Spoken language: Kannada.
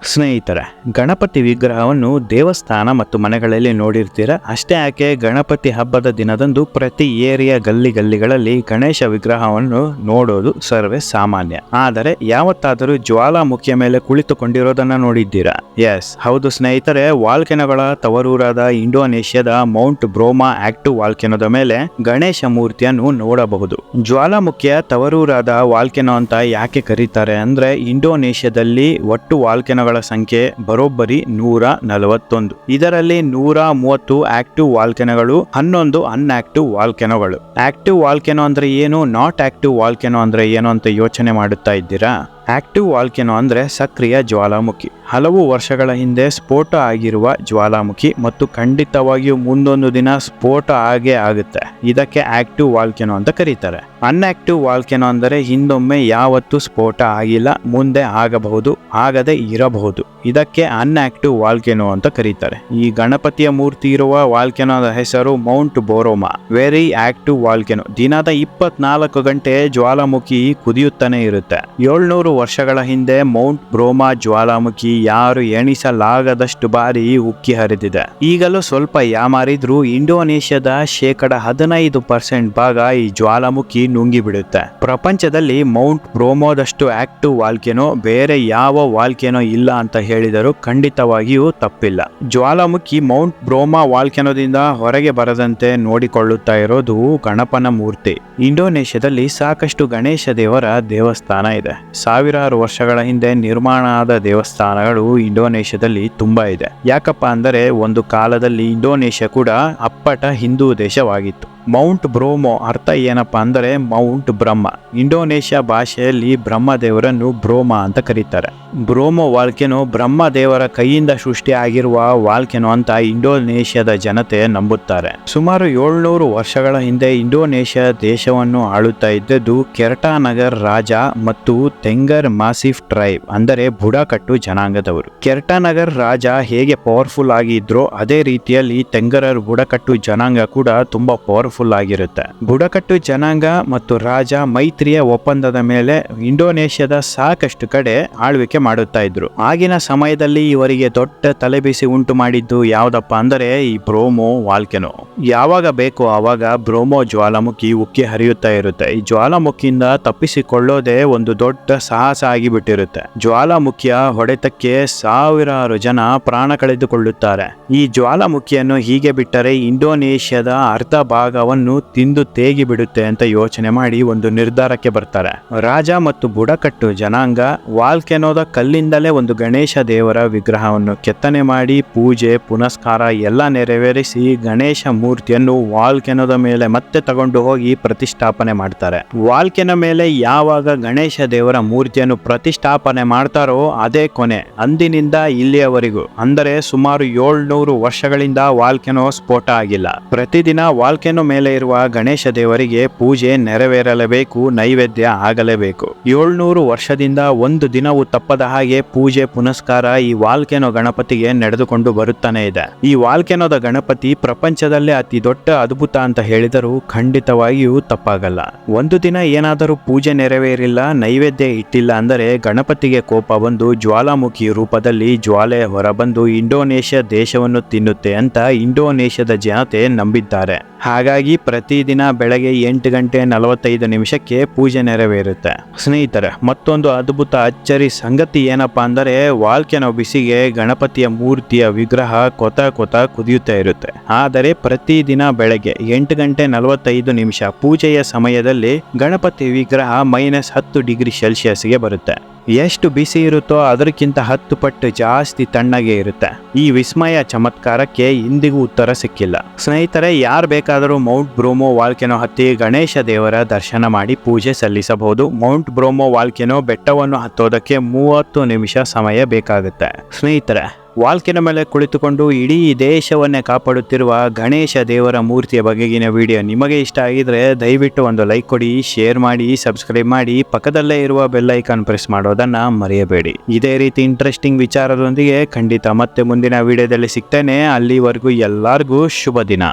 ಸ್ನೇಹಿತರೆ, ಗಣಪತಿ ವಿಗ್ರಹವನ್ನು ದೇವಸ್ಥಾನ ಮತ್ತು ಮನೆಗಳಲ್ಲಿ ನೋಡಿರ್ತೀರ. ಅಷ್ಟೇ ಯಾಕೆ ಗಣಪತಿ ಹಬ್ಬದ ದಿನದಂದು ಪ್ರತಿ ಏರಿಯಾ ಗಲ್ಲಿಗಳಲ್ಲಿ ಗಣೇಶ ವಿಗ್ರಹವನ್ನು ನೋಡೋದು ಸರ್ವೇ ಸಾಮಾನ್ಯ. ಆದರೆ ಯಾವತ್ತಾದರೂ ಜ್ವಾಲಾಮುಖಿಯ ಮೇಲೆ ಕುಳಿತುಕೊಂಡಿರೋದನ್ನ ನೋಡಿದ್ದೀರಾ? ಎಸ್, ಹೌದು ಸ್ನೇಹಿತರೆ. ವಾಲ್ಕೆನೋಗಳ ತವರೂರಾದ ಇಂಡೋನೇಷ್ಯಾದ ಮೌಂಟ್ ಬ್ರೋಮಾ ಆಕ್ಟಿವ್ ವಾಲ್ಕೆನೋದ ಮೇಲೆ ಗಣೇಶ ಮೂರ್ತಿಯನ್ನು ನೋಡಬಹುದು. ಜ್ವಾಲಾಮುಖಿಯ ತವರೂರಾದ ವಾಲ್ಕೆನೋ ಅಂತ ಯಾಕೆ ಕರೀತಾರೆ ಅಂದ್ರೆ, ಇಂಡೋನೇಷ್ಯಾದಲ್ಲಿ ಒಟ್ಟು ವಾಲ್ಕೆನೋಗಳ ಸಂಖ್ಯೆ ಬರೋಬ್ಬರಿ 141. ಇದರಲ್ಲಿ 130 ಆಕ್ಟಿವ್ ವಾಲ್ಕೆನೋಗಳು, 11 ಅನ್ಆಕ್ಟಿವ್ ವಾಲ್ಕೆನೋಗಳು. ಆಕ್ಟಿವ್ ವಾಲ್ಕೆನೋ ಅಂದ್ರೆ ಏನು, ನಾಟ್ ಆಕ್ಟಿವ್ ವಾಲ್ಕೆನೋ ಅಂದ್ರೆ ಏನು ಅಂತ ಯೋಚನೆ ಮಾಡುತ್ತಾ ಇದ್ದೀರಾ? ಆಕ್ಟಿವ್ ವಾಲ್ಕೆನೋ ಅಂದ್ರೆ ಸಕ್ರಿಯ ಜ್ವಾಲಾಮುಖಿ, ಹಲವು ವರ್ಷಗಳ ಹಿಂದೆ ಸ್ಫೋಟ ಆಗಿರುವ ಜ್ವಾಲಾಮುಖಿ ಮತ್ತು ಖಂಡಿತವಾಗಿಯೂ ಮುಂದೊಂದು ದಿನ ಸ್ಫೋಟ ಆಗೇ ಆಗುತ್ತೆ. ಇದಕ್ಕೆ ಆಕ್ಟಿವ್ ವಾಲ್ಕೆನೋ ಅಂತ ಕರೀತಾರೆ. ಅನ್ಆಕ್ಟಿವ್ ವಾಲ್ಕೆನೋ ಅಂದರೆ ಹಿಂದೊಮ್ಮೆ ಯಾವತ್ತೂ ಸ್ಫೋಟ ಆಗಿಲ್ಲ, ಮುಂದೆ ಆಗಬಹುದು, ಆಗದೆ ಇರಬಹುದು. ಇದಕ್ಕೆ ಅನ್ಆಕ್ಟಿವ್ ವಾಲ್ಕೆನೋ ಅಂತ ಕರೀತಾರೆ. ಈ ಗಣಪತಿಯ ಮೂರ್ತಿ ಇರುವ ವಾಲ್ಕೆನೋದ ಹೆಸರು ಮೌಂಟ್ ಬೋರೋಮಾ, ವೆರಿ ಆಕ್ಟಿವ್ ವಾಲ್ಕೆನೋ. ದಿನದ 24 ಗಂಟೆ ಜ್ವಾಲಾಮುಖಿ ಕುದಿಯುತ್ತಾನೆ ಇರುತ್ತೆ. 700 ವರ್ಷಗಳ ಹಿಂದೆ ಮೌಂಟ್ ಬ್ರೋಮಾ ಜ್ವಾಲಾಮುಖಿ ಯಾರು ಎಣಿಸಲಾಗದಷ್ಟು ಬಾರಿ ಉಕ್ಕಿ ಹರಿದಿದೆ. ಈಗಲೂ ಸ್ವಲ್ಪ ಯಾಮಾರಿದ್ರೂ ಇಂಡೋನೇಷ್ಯಾದ 15% ಭಾಗ ಈ ಜ್ವಾಲಾಮುಖಿ ನುಂಗಿ ಬಿಡುತ್ತೆ. ಪ್ರಪಂಚದಲ್ಲಿ ಮೌಂಟ್ ಬ್ರೋಮೋದಷ್ಟು ಆಕ್ಟಿವ್ ವಾಲ್ಕೆನೋ ಬೇರೆ ಯಾವ ವಾಲ್ಕೆನೋ ಇಲ್ಲ ಅಂತ ಹೇಳಿದರೂ ಖಂಡಿತವಾಗಿಯೂ ತಪ್ಪಿಲ್ಲ. ಜ್ವಾಲಾಮುಖಿ ಮೌಂಟ್ ಬ್ರೋಮಾ ವಾಲ್ಕೆನೋದಿಂದ ಹೊರಗೆ ಬರದಂತೆ ನೋಡಿಕೊಳ್ಳುತ್ತಾ ಇರೋದು ಗಣಪನ ಮೂರ್ತಿ. ಇಂಡೋನೇಷ್ಯಾದಲ್ಲಿ ಸಾಕಷ್ಟು ಗಣೇಶ ದೇವರ ದೇವಸ್ಥಾನ ಇದೆ. ಸಾವಿರಾರು ವರ್ಷಗಳ ಹಿಂದೆ ನಿರ್ಮಾಣ ಆದ ದೇವಸ್ಥಾನಗಳು ಇಂಡೋನೇಷ್ಯಾದಲ್ಲಿ ತುಂಬಾ ಇದೆ. ಯಾಕಪ್ಪ ಅಂದರೆ, ಒಂದು ಕಾಲದಲ್ಲಿ ಇಂಡೋನೇಷ್ಯಾ ಕೂಡ ಅಪ್ಪಟ ಹಿಂದೂ ದೇಶವಾಗಿತ್ತು. ಮೌಂಟ್ ಬ್ರೋಮೋ ಅರ್ಥ ಏನಪ್ಪಾ ಅಂದರೆ ಮೌಂಟ್ ಬ್ರಹ್ಮ. ಇಂಡೋನೇಷ್ಯಾ ಭಾಷೆಯಲ್ಲಿ ಬ್ರಹ್ಮ ದೇವರನ್ನು ಬ್ರೋಮಾ ಅಂತ ಕರೀತಾರೆ. ಬ್ರೋಮೋ ವಾಲ್ಕೆನೋ ಬ್ರಹ್ಮ ದೇವರ ಕೈಯಿಂದ ಸೃಷ್ಟಿ ಆಗಿರುವ ವಾಲ್ಕೆನೋ ಅಂತ ಇಂಡೋನೇಷ್ಯಾದ ಜನತೆ ನಂಬುತ್ತಾರೆ. ಸುಮಾರು 700 ವರ್ಷಗಳ ಹಿಂದೆ ಇಂಡೋನೇಷ್ಯಾ ದೇಶವನ್ನು ಆಳುತ್ತಾ ಇದ್ದದ್ದು ಕೆರ್ಟಾನಗರ್ ರಾಜ ಮತ್ತು ತೆಂಗರ್ ಮಾಸಿಫ್ ಟ್ರೈಬ್, ಅಂದರೆ ಬುಡಕಟ್ಟು ಜನಾಂಗದವರು. ಕೆರ್ಟಾನಗರ್ ರಾಜ ಹೇಗೆ ಪವರ್ಫುಲ್ ಆಗಿ ಇದ್ರೋ ಅದೇ ರೀತಿಯಲ್ಲಿ ತೆಂಗರರ್ ಬುಡಕಟ್ಟು ಜನಾಂಗ ಕೂಡ ತುಂಬಾ ಪವರ್ಫುಲ್ ಆಗಿರುತ್ತೆ. ಬುಡಕಟ್ಟು ಜನಾಂಗ ಮತ್ತು ರಾಜ ಮೈತ್ರಿಯ ಒಪ್ಪಂದದ ಮೇಲೆ ಇಂಡೋನೇಷ್ಯಾದ ಸಾಕಷ್ಟು ಕಡೆ ಆಳ್ವಿಕೆ ಮಾಡುತ್ತಾ ಇದ್ರು. ಆಗಿನ ಸಮಯದಲ್ಲಿ ಇವರಿಗೆ ದೊಡ್ಡ ತಲೆಬಿಸಿ ಉಂಟು ಮಾಡಿದ್ದು ಯಾವ್ದಪ್ಪ ಅಂದರೆ ಈ ಬ್ರೋಮೋ ವಾಲ್ಕೆನೋ. ಯಾವಾಗ ಬೇಕೋ ಆವಾಗ ಬ್ರೋಮೋ ಜ್ವಾಲಾಮುಖಿ ಉಕ್ಕಿ ಹರಿಯುತ್ತಾ ಇರುತ್ತೆ. ಈ ಜ್ವಾಲಾಮುಖಿಯಿಂದ ತಪ್ಪಿಸಿಕೊಳ್ಳೋದೇ ಒಂದು ದೊಡ್ಡ ಸಾಹಸ ಆಗಿಬಿಟ್ಟಿರುತ್ತೆ. ಜ್ವಾಲಾಮುಖಿಯ ಹೊಡೆತಕ್ಕೆ ಸಾವಿರಾರು ಜನ ಪ್ರಾಣ ಕಳೆದುಕೊಳ್ಳುತ್ತಾರೆ. ಈ ಜ್ವಾಲಾಮುಖಿಯನ್ನು ಹೀಗೆ ಬಿಟ್ಟರೆ ಇಂಡೋನೇಷ್ಯಾದ ಅರ್ಧ ಭಾಗವನ್ನು ತಿಂದು ತೇಗಿ ಬಿಡುತ್ತೆ ಅಂತ ಯೋಚನೆ ಮಾಡಿ ಒಂದು ನಿರ್ಧಾರಕ್ಕೆ ಬರ್ತಾರೆ. ರಾಜ ಮತ್ತು ಬುಡಕಟ್ಟು ಜನಾಂಗ ವಾಲ್ಕೆನೋದ ಕಲ್ಲಿಂದಲೇ ಒಂದು ಗಣೇಶ ದೇವರ ವಿಗ್ರಹವನ್ನು ಕೆತ್ತನೆ ಮಾಡಿ ಪೂಜೆ ಪುನಸ್ಕಾರ ಎಲ್ಲ ನೆರವೇರಿಸಿ ಗಣೇಶ ಮೂರ್ತಿಯನ್ನು ವಾಲ್ಕೆನೋದ ಮೇಲೆ ಮತ್ತೆ ತಗೊಂಡು ಹೋಗಿ ಪ್ರತಿಷ್ಠಾಪನೆ ಮಾಡ್ತಾರೆ. ವಾಲ್ಕೆನೋ ಮೇಲೆ ಯಾವಾಗ ಗಣೇಶ ದೇವರ ಮೂರ್ತಿಯನ್ನು ಪ್ರತಿಷ್ಠಾಪನೆ ಮಾಡ್ತಾರೋ ಅದೇ ಕೊನೆ. ಅಂದಿನಿಂದ ಇಲ್ಲಿಯವರೆಗೂ ಅಂದರೆ ಸುಮಾರು 700 ವರ್ಷಗಳಿಂದ ವಾಲ್ಕೆನೋ ಸ್ಫೋಟ ಆಗಿಲ್ಲ. ಪ್ರತಿದಿನ ವಾಲ್ಕೆನೋ ಮೇಲೆ ಇರುವ ಗಣೇಶ ದೇವರಿಗೆ ಪೂಜೆ ನೆರವೇರಲೇಬೇಕು, ನೈವೇದ್ಯ ಆಗಲೇಬೇಕು. 700 ವರ್ಷದಿಂದ ಒಂದು ದಿನವೂ ತಪ್ಪದ ಹಾಗೆ ಪೂಜೆ ಪುನಸ್ಕಾರ ಈ ವಾಲ್ಕೆನೋ ಗಣಪತಿಗೆ ನಡೆದುಕೊಂಡು ಬರುತ್ತಾನೆ ಇದೆ. ಈ ವಾಲ್ಕೆನೋದ ಗಣಪತಿ ಪ್ರಪಂಚದಲ್ಲೇ ಅತಿ ದೊಡ್ಡ ಅದ್ಭುತ ಅಂತ ಹೇಳಿದರೂ ಖಂಡಿತವಾಗಿಯೂ ತಪ್ಪಾಗಲ್ಲ. ಒಂದು ದಿನ ಏನಾದರೂ ಪೂಜೆ ನೆರವೇರಿಲ್ಲ, ನೈವೇದ್ಯ ಇಟ್ಟಿಲ್ಲ ಅಂದರೆ ಗಣಪತಿಗೆ ಕೋಪ ಬಂದು ಜ್ವಾಲಾಮುಖಿ ರೂಪದಲ್ಲಿ ಜ್ವಾಲೆ ಹೊರಬಂದು ಇಂಡೋನೇಷ್ಯಾ ದೇಶವನ್ನು ತಿನ್ನುತ್ತೆ ಅಂತ ಇಂಡೋನೇಷ್ಯಾದ ಜನತೆ ನಂಬಿದ್ದಾರೆ. ಹಾಗಾಗಿ ಪ್ರತಿದಿನ ಬೆಳಗ್ಗೆ 8:45 ಪೂಜೆ ನೆರವೇರುತ್ತೆ. ಸ್ನೇಹಿತರೆ, ಮತ್ತೊಂದು ಅದ್ಭುತ ಅಚ್ಚರಿ ಸಂಗತಿ ಏನಪ್ಪಾ ಅಂದರೆ, ವಾಲ್ಕೆನೋ ಬಿಸಿಗೆ ಗಣಪತಿಯ ಮೂರ್ತಿಯ ವಿಗ್ರಹ ಕೊತ ಕುದಿಯುತ್ತಾ ಇರುತ್ತೆ. ಆದರೆ ಪ್ರತಿದಿನ ಬೆಳಗ್ಗೆ 8:45 ಪೂಜೆಯ ಸಮಯದಲ್ಲಿ ಗಣಪತಿ ವಿಗ್ರಹ -10 ಡಿಗ್ರಿ ಸೆಲ್ಸಿಯಸ್ಗೆ ಬರುತ್ತೆ. ಎಷ್ಟು ಬಿಸಿ ಇರುತ್ತೋ ಅದಕ್ಕಿಂತ 10 ಪಟ್ಟು ಜಾಸ್ತಿ ತಣ್ಣಗೆ ಇರುತ್ತೆ. ಈ ವಿಸ್ಮಯ ಚಮತ್ಕಾರಕ್ಕೆ ಇಂದಿಗೂ ಉತ್ತರ ಸಿಕ್ಕಿಲ್ಲ. ಸ್ನೇಹಿತರೆ, ಯಾರು ಬೇಕಾದರೂ ಮೌಂಟ್ ಬ್ರೋಮೋ ವಾಲ್ಕೆನೋ ಹತ್ತಿ ಗಣೇಶ ದೇವರ ದರ್ಶನ ಮಾಡಿ ಪೂಜೆ ಸಲ್ಲಿಸಬಹುದು. ಮೌಂಟ್ ಬ್ರೋಮೋ ವಾಲ್ಕೆನೋ ಬೆಟ್ಟವನ್ನು ಹತ್ತೋದಕ್ಕೆ 30 ನಿಮಿಷ ಸಮಯ ಬೇಕಾಗುತ್ತೆ. ಸ್ನೇಹಿತರೆ, ವಾಲ್ಕೆನೋ ಮೇಲೆ ಕುಳಿತುಕೊಂಡು ಇಡೀ ದೇಶವನ್ನೇ ಕಾಪಾಡುತ್ತಿರುವ ಗಣೇಶ ದೇವರ ಮೂರ್ತಿಯ ಬಗೆಗಿನ ವಿಡಿಯೋ ನಿಮಗೆ ಇಷ್ಟ ಆಗಿದ್ರೆ ದಯವಿಟ್ಟು ಒಂದು ಲೈಕ್ ಕೊಡಿ, ಶೇರ್ ಮಾಡಿ, ಸಬ್ಸ್ಕ್ರೈಬ್ ಮಾಡಿ, ಪಕ್ಕದಲ್ಲೇ ಇರುವ ಬೆಲ್ ಐಕಾನ್ ಪ್ರೆಸ್ ಮಾಡೋದನ್ನ ಮರೆಯಬೇಡಿ. ಇದೇ ರೀತಿ ಇಂಟ್ರೆಸ್ಟಿಂಗ್ ವಿಚಾರದೊಂದಿಗೆ ಖಂಡಿತ ಮತ್ತೆ ಮುಂದಿನ ವಿಡಿಯೋದಲ್ಲಿ ಸಿಗ್ತೇನೆ. ಅಲ್ಲಿವರೆಗೂ ಎಲ್ಲರಿಗೂ ಶುಭ ದಿನ.